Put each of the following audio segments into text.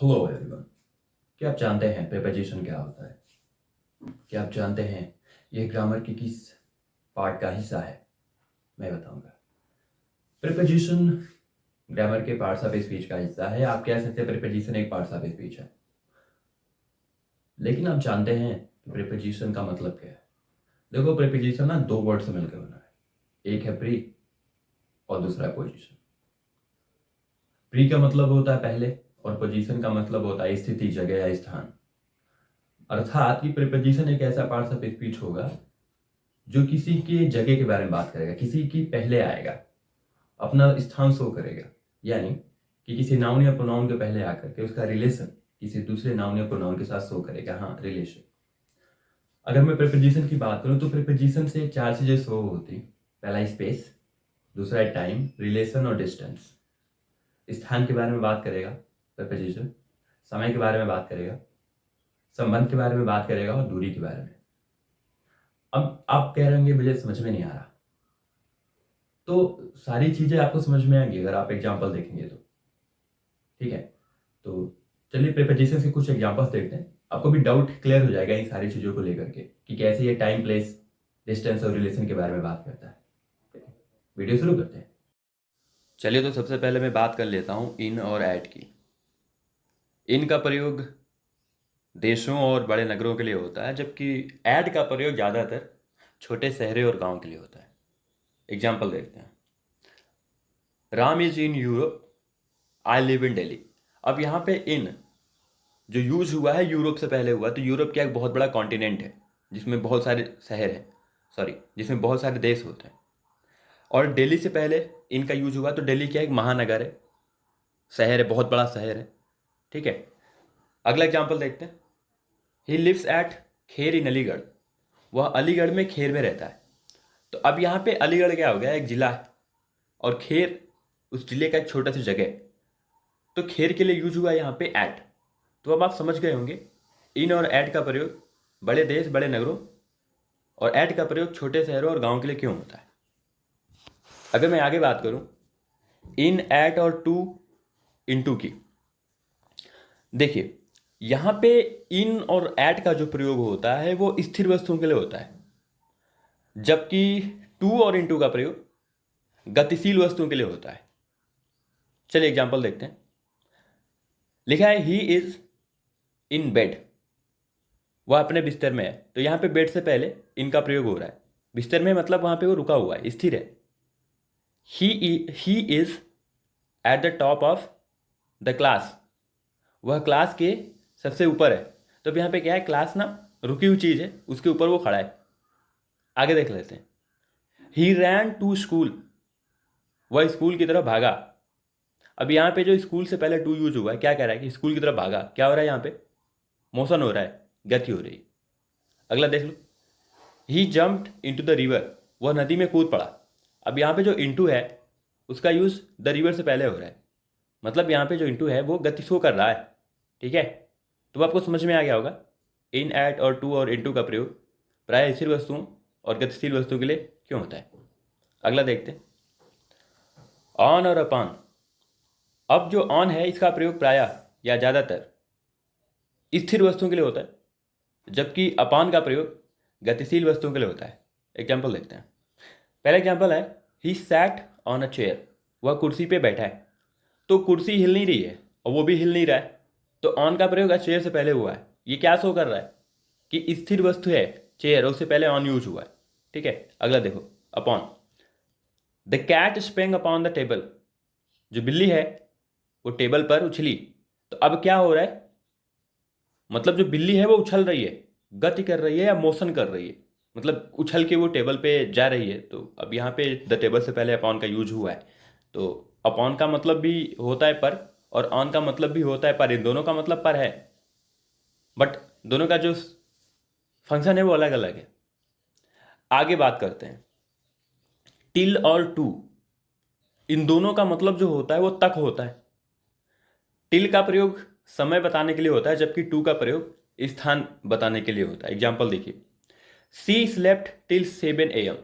Hello everyone. क्या आप जानते हैं प्रीपोजिशन क्या होता है? क्या आप जानते हैं यह ग्रामर के किस पार्ट का हिस्सा है? मैं बताऊंगा। प्रीपोजिशन ग्रामर के पार्ट्स ऑफ स्पीच का हिस्सा है। आप कह सकते हैं प्रीपोजिशन एक पार्ट्स ऑफ स्पीच है, लेकिन आप जानते हैं कि प्रीपोजिशन का मतलब क्या है? देखो, प्रीपोजिशन ना दो वर्ड से मिलकर बना है। एक है प्री और दूसरा है पोजिशन। प्री का मतलब होता है पहले और पोजिशन का मतलब होता है स्थिति, जगह या स्थान। अर्थात कि प्रीपोजिशन एक ऐसा पार्ट्स ऑफ स्पीच होगा जो किसी की जगह के बारे में बात करेगा, किसी की पहले आएगा, अपना स्थान शो करेगा। यानी कि किसी नाउन या प्रोनाउन के पहले आकर के उसका रिलेशन किसी दूसरे नाउन या प्रोनाउन के साथ शो करेगा। हाँ, रिलेशन। अगर मैं प्रीपोजिशन की बात करूं तो प्रीपोजिशन से चार चीजें शो होती। पहला स्पेस, दूसरा टाइम, रिलेशन और डिस्टेंस। स्थान के बारे में बात करेगा प्रीपोजिशन, समय के बारे में बात करेगा, संबंध के बारे में बात करेगा और दूरी के बारे में। अब आप कह रहे होंगे मुझे समझ में नहीं आ रहा, तो सारी चीजें आपको समझ में आएंगी अगर आप एग्जाम्पल देखेंगे तो। ठीक है, तो चलिए प्रीपोजिशन के कुछ एग्जाम्पल्स देखते हैं। आपको भी डाउट क्लियर हो जाएगा इन सारी चीजों को लेकर के कि कैसे ये टाइम, प्लेस, डिस्टेंस और रिलेशन के बारे में बात करता है। वीडियो शुरू करते हैं। चलिए, तो सबसे पहले मैं बात कर लेता हूँ इन और एट की। इन का प्रयोग देशों और बड़े नगरों के लिए होता है, जबकि एट का प्रयोग ज़्यादातर छोटे शहरों और गांव के लिए होता है। एग्जाम्पल देखते हैं। Ram is in Europe, I live in Delhi. अब यहाँ पे इन जो यूज हुआ है यूरोप से पहले हुआ, तो यूरोप क्या एक बहुत बड़ा कॉन्टिनेंट है जिसमें बहुत सारे शहर हैं, सॉरी, जिसमें बहुत सारे देश होते हैं। और दिल्ली से पहले इनका यूज हुआ, तो दिल्ली क्या एक महानगर है, शहर है, बहुत बड़ा शहर है। ठीक है, अगला एग्जाम्पल देखते हैं। ही लिव्स एट खेर इन अलीगढ़। वह अलीगढ़ में खेर में रहता है। तो अब यहाँ पे अलीगढ़ क्या हो गया, एक जिला है, और खेर उस जिले का एक छोटा सा जगह है। तो खेर के लिए यूज हुआ यहाँ पे एट। तो अब आप समझ गए होंगे इन और एट का प्रयोग बड़े देश, बड़े नगरों, और एट का प्रयोग छोटे शहरों और गांव के लिए क्यों होता है। अगर मैं आगे बात करूं इन, एट और टू, इनटू की, देखिए यहां पे इन और एट का जो प्रयोग होता है वो स्थिर वस्तुओं के लिए होता है, जबकि टू और इनटू का प्रयोग गतिशील वस्तुओं के लिए होता है। चलिए एग्जांपल देखते हैं। लिखा है ही इज इन बेड, वह अपने बिस्तर में है। तो यहां पे बेड से पहले इनका प्रयोग हो रहा है। बिस्तर में मतलब वहां पे वो रुका हुआ है, स्थिर है। He is at the top of the class, वह क्लास के सबसे ऊपर है। तो अब यहाँ पे क्या है, क्लास ना रुकी हुई चीज है, उसके ऊपर वो खड़ा है। आगे देख लेते हैं। ही रैन टू स्कूल, वह स्कूल की तरफ भागा। अब यहाँ पे जो स्कूल से पहले टू यूज हुआ है, क्या कह रहा है कि स्कूल की तरफ भागा। क्या हो रहा है यहाँ पे, मोशन हो रहा है, गति हो रही है। अगला देख लो। ही जम्प्ड इनटू द रिवर, वह नदी में कूद पड़ा। अब यहाँ पे जो इंटू है उसका यूज द रिवर से पहले हो रहा है, मतलब यहाँ पे जो इंटू है वो गति शो कर रहा है। ठीक है, तो आपको समझ में आ गया होगा इन, एट और टू और इनटू का प्रयोग प्राय स्थिर वस्तुओं और गतिशील वस्तुओं के लिए क्यों होता है। अगला देखते हैं ऑन और अपॉन। अब जो ऑन है इसका प्रयोग प्रायः या ज़्यादातर स्थिर वस्तुओं के लिए होता है, जबकि अपॉन का प्रयोग गतिशील वस्तुओं के लिए होता है। एग्जाम्पल देखते हैं। पहला एग्जाम्पल है he sat on a chair, वह कुर्सी पे बैठा है। तो कुर्सी हिल नहीं रही है और वो भी हिल नहीं रहा है, तो ऑन का प्रयोग चेयर से पहले हुआ है। ये क्या शो कर रहा है कि स्थिर वस्तु है चेयर, उससे पहले ऑन यूज हुआ है। ठीक है, अगला देखो upon. The cat spring upon the table, जो बिल्ली है वो टेबल पर उछली। तो अब क्या हो रहा है, मतलब जो बिल्ली है वो उछल रही है, गति कर रही है या मोशन कर रही है, मतलब उछल के वो टेबल पे जा रही है। तो अब यहाँ पे द टेबल से पहले अपॉन का यूज हुआ है। तो अपॉन का मतलब भी होता है पर, और ऑन का मतलब भी होता है पर। इन दोनों का मतलब पर है, बट दोनों का जो फंक्शन है वो अलग अलग है। आगे बात करते हैं टिल और टू। इन दोनों का मतलब जो होता है वो तक होता है। टिल का प्रयोग समय बताने के लिए होता है, जबकि टू का प्रयोग स्थान बताने के लिए होता है। एग्जाम्पल देखिए। सी स्लेप्ट टिल 7 AM,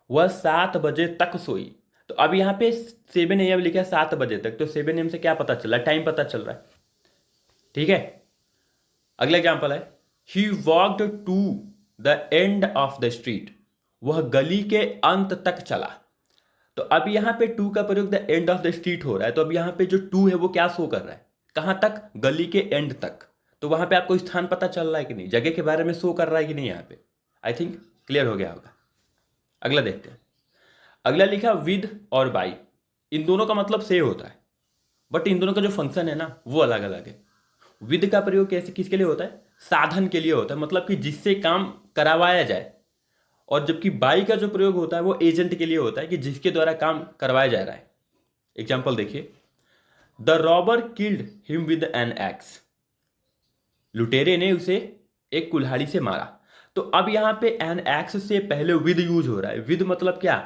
वह 7 बजे तक सोई। तो अब यहाँ पे 7 AM लिखा है, 7 बजे तक। तो 7 AM से क्या पता चला, टाइम पता चल रहा है। ठीक है। अगला एग्जाम्पल है, he walked to the end of the street, वह गली के अंत तक चला। तो अब यहां पे टू का प्रयोग the end of the street हो रहा है, तो अब यहां पे जो टू है वो क्या शो कर रहा है, कहां तक, गली के एंड तक। तो वहां पे आपको स्थान पता चल रहा है कि नहीं, जगह के बारे में शो कर रहा है कि नहीं यहां पे। आई थिंक क्लियर हो गया होगा। अगला देखते हैं। अगला लिखा विद और बाई, इन दोनों का मतलब से होता है, बट इन दोनों का जो फंक्शन है ना वो अलग अलग है। विद का प्रयोग कैसे, किसके लिए होता है, साधन के लिए होता है, मतलब कि जिससे काम करवाया जाए। और जबकि बाई का जो प्रयोग होता है वो एजेंट के लिए होता है, कि जिसके द्वारा काम करवाया जा रहा है। एग्जाम्पल देखिए, the robber killed him with an axe, लुटेरे ने उसे एक कुल्हाड़ी से मारा। तो अब यहां पे एन एक्स से पहले विद यूज हो रहा है। विद मतलब क्या,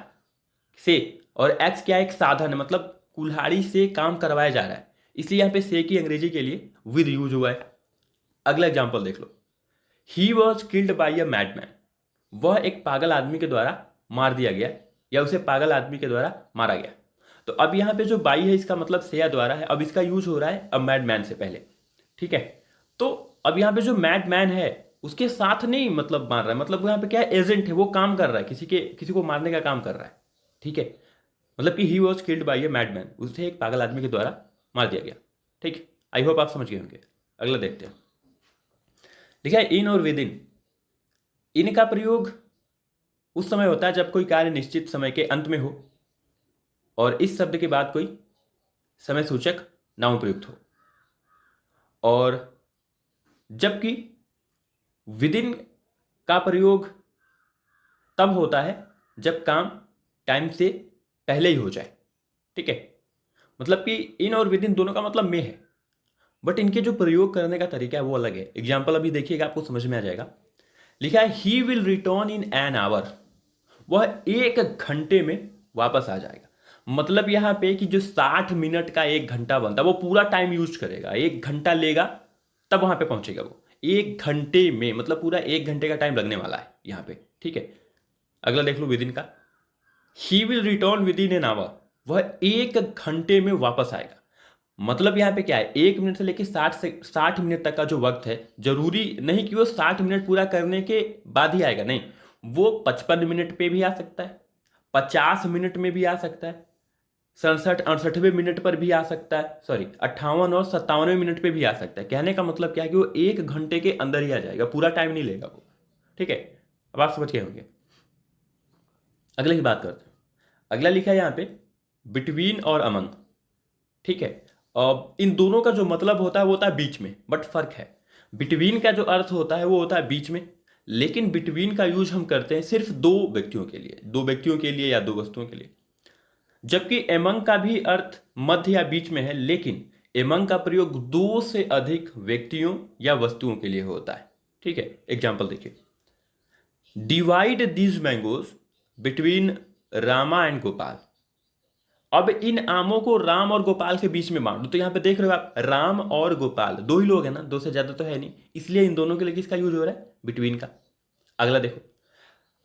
से, और एक्स क्या, एक साधन है, मतलब कुल्हाड़ी से काम करवाया जा रहा है, इसलिए यहां पे से की अंग्रेजी के लिए विद यूज हुआ है। अगला एग्जाम्पल देख लो, he was killed by a madman, वह एक पागल आदमी के द्वारा मार दिया गया, या उसे पागल आदमी के द्वारा मारा गया। तो अब यहां पे जो बाई है इसका मतलब से या द्वारा है, अब इसका यूज हो रहा है अ मैडमैन से पहले, ठीक है। तो अब यहां पे जो मैडमैन है उसके साथ नहीं मतलब मार रहा है, मतलब यहां पे क्या है, एजेंट है, वो काम कर रहा है, किसी को मारने का काम कर रहा है, ठीक है। मतलब कि he was killed by a madman, उसे एक पागल आदमी के द्वारा मार दिया गया, ठीक। आई होप आप समझ गए होंगे। अगला देखते हैं। देखिए इन और विद इन, इनका प्रयोग उस समय होता है जब कोई कार्य निश्चित समय के अंत में हो और इस शब्द के बाद कोई समय सूचक नाउन प्रयुक्त हो। और जबकि विद इन का प्रयोग तब होता है जब काम टाइम से पहले ही हो जाए, ठीक है। मतलब कि इन और विद इन दोनों का मतलब में है, बट इनके जो प्रयोग करने का तरीका है वो अलग है। एग्जाम्पल अभी देखिएगा आपको समझ में आ जाएगा। लिखा है he will return in an hour, वह 1 घंटे में वापस आ जाएगा। मतलब यहां पे कि जो 60 मिनट का 1 घंटा बनता है वो पूरा टाइम यूज करेगा, 1 घंटा लेगा तब वहां पे पहुंचेगा वो, 1 घंटे में, मतलब पूरा 1 घंटे का टाइम लगने वाला है यहां पे, ठीक है। अगला देख लो विद इन का, he will return with in an hour, वह 1 घंटे में वापस आएगा। मतलब यहां पे क्या है, 1 मिनट से लेकर 60 मिनट तक का जो वक्त है, जरूरी नहीं कि वो 60 मिनट पूरा करने के बाद ही आएगा, नहीं, वो 55 मिनट पे भी आ सकता है, 50 मिनट में भी आ सकता है, 67-68वें मिनट पर भी आ सकता है, सॉरी 58 और 57वें मिनट पे भी आ सकता है। कहने का मतलब क्या है कि वो 1 घंटे के अंदर ही आ जाएगा, पूरा टाइम नहीं लेगा वो, ठीक है। अब आप समझ गए होंगे। अगले की बात करते हैं। अगला लिखा है यहां पे बिटवीन और अमंग, ठीक है। अब इन दोनों का जो मतलब होता है वो होता है बीच में, बट फर्क है। बिटवीन का जो अर्थ होता है वो होता है बीच में, लेकिन बिटवीन का यूज हम करते हैं सिर्फ 2 व्यक्तियों के लिए, 2 व्यक्तियों के लिए या 2 वस्तुओं के लिए। जबकि एमंग का भी अर्थ मध्य या बीच में है, लेकिन एमंग का प्रयोग 2 से अधिक व्यक्तियों या वस्तुओं के लिए होता है, ठीक है। एग्जाम्पल देखिए, divide these mangoes between Rama and Gopal, अब इन आमों को राम और गोपाल के बीच में बांट दो। तो यहां पे देख रहे हो आप, राम और गोपाल 2 ही लोग हैं ना, 2 से ज्यादा तो है नहीं, इसलिए इन दोनों के लिए किसका यूज हो रहा है, बिटवीन का। अगला देखो,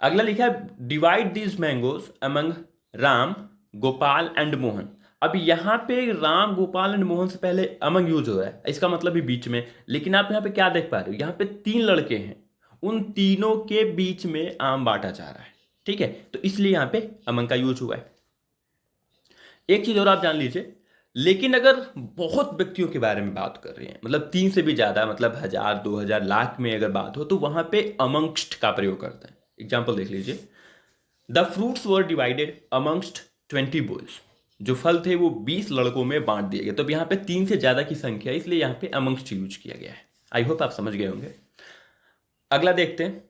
अगला लिखा है divide these mangoes among Ram Gopal and Mohan. अब यहां पे राम गोपाल एंड मोहन से पहले अमंग यूज हो रहा है, इसका मतलब भी बीच में। लेकिन आप यहां पे क्या देख पा रहे हो, यहां पे 3 लड़के हैं, उन तीनों के बीच में आम बांटा जा रहा है, ठीक है। तो इसलिए यहां पे अमंग का यूज हुआ है। एक चीज और आप जान लीजिए, लेकिन अगर बहुत व्यक्तियों के बारे में बात कर रहे हैं, मतलब 3 से भी ज्यादा, मतलब 1000 2000 लाख में अगर बात हो, तो वहां पे अमंगस्ट का प्रयोग करते हैं। एग्जाम्पल देख लीजिए, the fruits were divided amongst 20 boys, जो फल थे वो 20 लड़कों में बांट दिए गए। तो अब यहाँ पे 3 से ज्यादा की संख्या है, इसलिए यहाँ पे अमंगस्ट यूज किया गया है। आई होप आप समझ गए होंगे। अगला देखते हैं।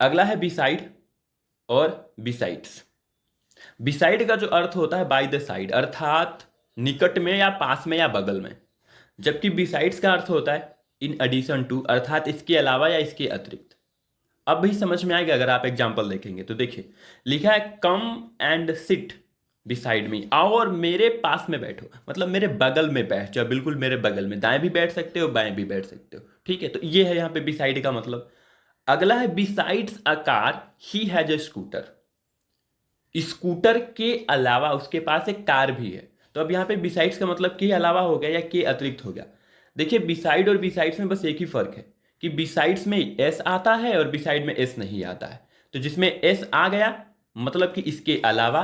अगला है बिसाइड और बिसाइड्स। बिसाइड का जो अर्थ होता है बाय द साइड, अर्थात निकट में या पास में या बगल में। जबकि बिसाइड्स का अर्थ होता है इन एडिशन टू, अर्थात इसके अलावा या इसके अतिरिक्त। अब भी समझ में आएगा अगर आप एग्जाम्पल देखेंगे। तो देखिए, लिखा है come and sit beside me, आओ और मेरे पास में बैठो, मतलब मेरे बगल में बैठ जाओ, बिल्कुल मेरे बगल में, दाएं भी बैठ सकते हो बाएं भी बैठ सकते हो, ठीक है। तो ये है यहाँ पे बिसाइड का मतलब। अगला है besides a car he has a scooter, scooter के अलावा उसके पास एक कार भी है। तो अब यहां पे बिसाइड्स का मतलब के अलावा हो गया या के अतिरिक्त हो गया। देखिए बिसाइड और बिसाइड्स में बस एक ही फर्क है कि बिसाइड्स में एस आता है और बिसाइड में एस नहीं आता है। तो जिसमें एस आ गया मतलब कि इसके अलावा,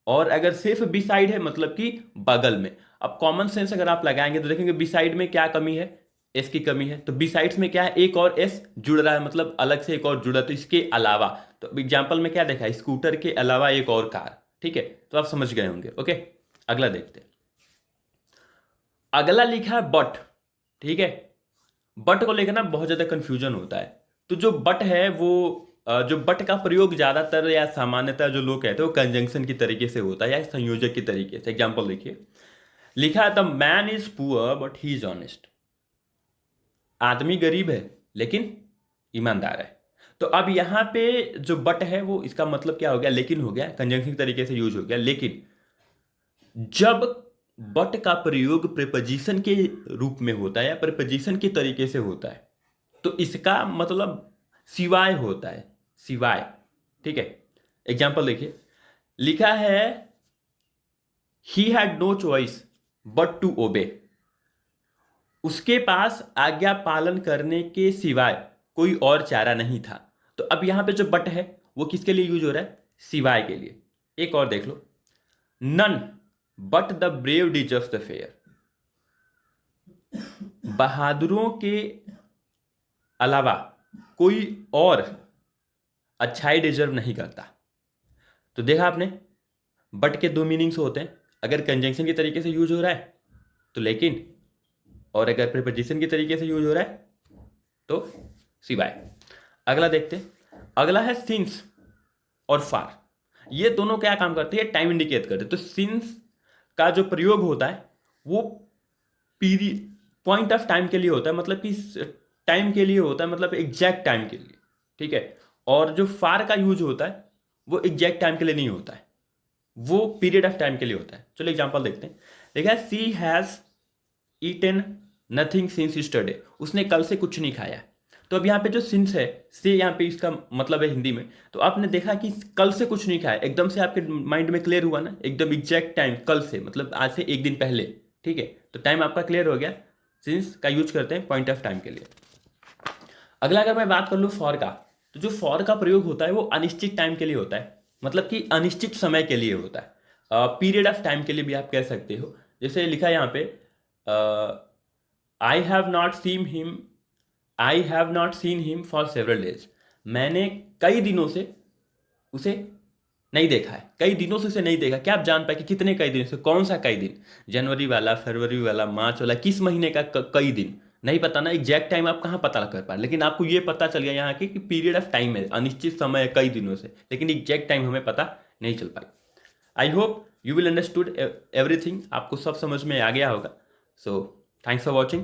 और अगर सिर्फ बिसाइड है मतलब कि बगल में। अब कॉमन सेंस अगर आप लगाएंगे तो देखेंगे बिसाइड में क्या कमी है, एस की कमी है। तो बिसाइड्स में क्या है, एक और एस जुड़ रहा है, मतलब अलग से एक और जुड़ा, तो इसके अलावा। तो एग्जाम्पल में क्या देखा है, स्कूटर के अलावा एक और कार। ठीक है, तो आप समझ गए होंगे। ओके, अगला देखते हैं। अगला लिखा है बट। ठीक है, बट को लेकर ना बहुत ज्यादा कंफ्यूजन होता है। तो जो बट है वो जो बट का प्रयोग ज्यादातर या सामान्यतः जो लोग कहते हैं वो कंजंक्शन की तरीके से होता है या संयोजक की तरीके से। एग्जाम्पल देखिए, लिखा है the man is poor but he is honest. आदमी गरीब है लेकिन ईमानदार है। तो अब यहां पे जो बट है वो इसका मतलब क्या हो गया, लेकिन हो गया, कंजंक्शन तरीके से यूज हो गया। लेकिन जब बट का प्रयोग प्रीपोजिशन के रूप में होता है या प्रीपोजिशन के तरीके से होता है तो इसका मतलब सिवाय होता है, सिवाय। ठीक है, एग्जाम्पल देखिए, लिखा है he had no choice but to obey. उसके पास आज्ञा पालन करने के सिवाय कोई और चारा नहीं था। तो अब यहां पे जो बट है वो किसके लिए यूज हो रहा है, सिवाय के लिए। एक और देख लो, none but the brave deserve the fair. बहादुरों के अलावा कोई और अच्छाई डिजर्व नहीं करता। तो देखा आपने, बट के दो मीनिंग्स होते हैं। अगर कंजंक्शन के तरीके से यूज हो रहा है तो लेकिन, और अगर प्रीपोजिशन के तरीके से यूज हो रहा है तो सिवाय। अगला देखते हैं, अगला है सिंस और फार। ये दोनों क्या काम करते हैं, टाइम इंडिकेट करते हैं। तो सिंस का जो प्रयोग होता है वो पीरियड, पॉइंट ऑफ टाइम के लिए होता है, मतलब कि टाइम के लिए होता है, मतलब एग्जैक्ट टाइम के लिए। ठीक है, और जो फार का यूज होता है वो एग्जैक्ट टाइम के लिए नहीं होता है, वो पीरियड ऑफ टाइम के लिए होता है। चलो एग्जांपल देखते हैं। देखा, she has eaten nothing since yesterday. उसने कल से कुछ नहीं खाया। तो अब यहाँ पे जो सिंस है, से यहाँ पे इसका मतलब है हिंदी में। तो आपने देखा कि कल से कुछ नहीं खाया, एकदम से आपके माइंड में क्लियर हुआ ना, एकदम एग्जैक्ट टाइम, कल से मतलब आज से एक दिन पहले। ठीक है, तो टाइम आपका क्लियर हो गया। सिंस का यूज करते हैं पॉइंट ऑफ टाइम के लिए। अगला अगर मैं बात कर लूँ फॉर का, तो जो फॉर का प्रयोग होता है वो अनिश्चित टाइम के लिए होता है, मतलब कि अनिश्चित समय के लिए होता है, पीरियड ऑफ टाइम के लिए भी आप कह सकते हो। जैसे लिखा है यहाँ पे, I have not seen him, I have not seen him for several days. मैंने कई दिनों से उसे नहीं देखा है, कई दिनों से उसे नहीं देखा। क्या आप जान पाए कि कितने कई दिन से, कौन सा कई दिन, जनवरी वाला, फरवरी वाला, मार्च वाला, किस महीने का कई दिन, नहीं पता ना। एग्जैक्ट टाइम आप कहाँ पता कर पाए, लेकिन आपको ये पता चल गया यहाँ की कि पीरियड ऑफ टाइम है, अनिश्चित समय है कई दिनों से, लेकिन एग्जैक्ट टाइम हमें पता नहीं चल पाई। I hope you will understood everything, आपको सब समझ में आ गया होगा। So thanks for watching.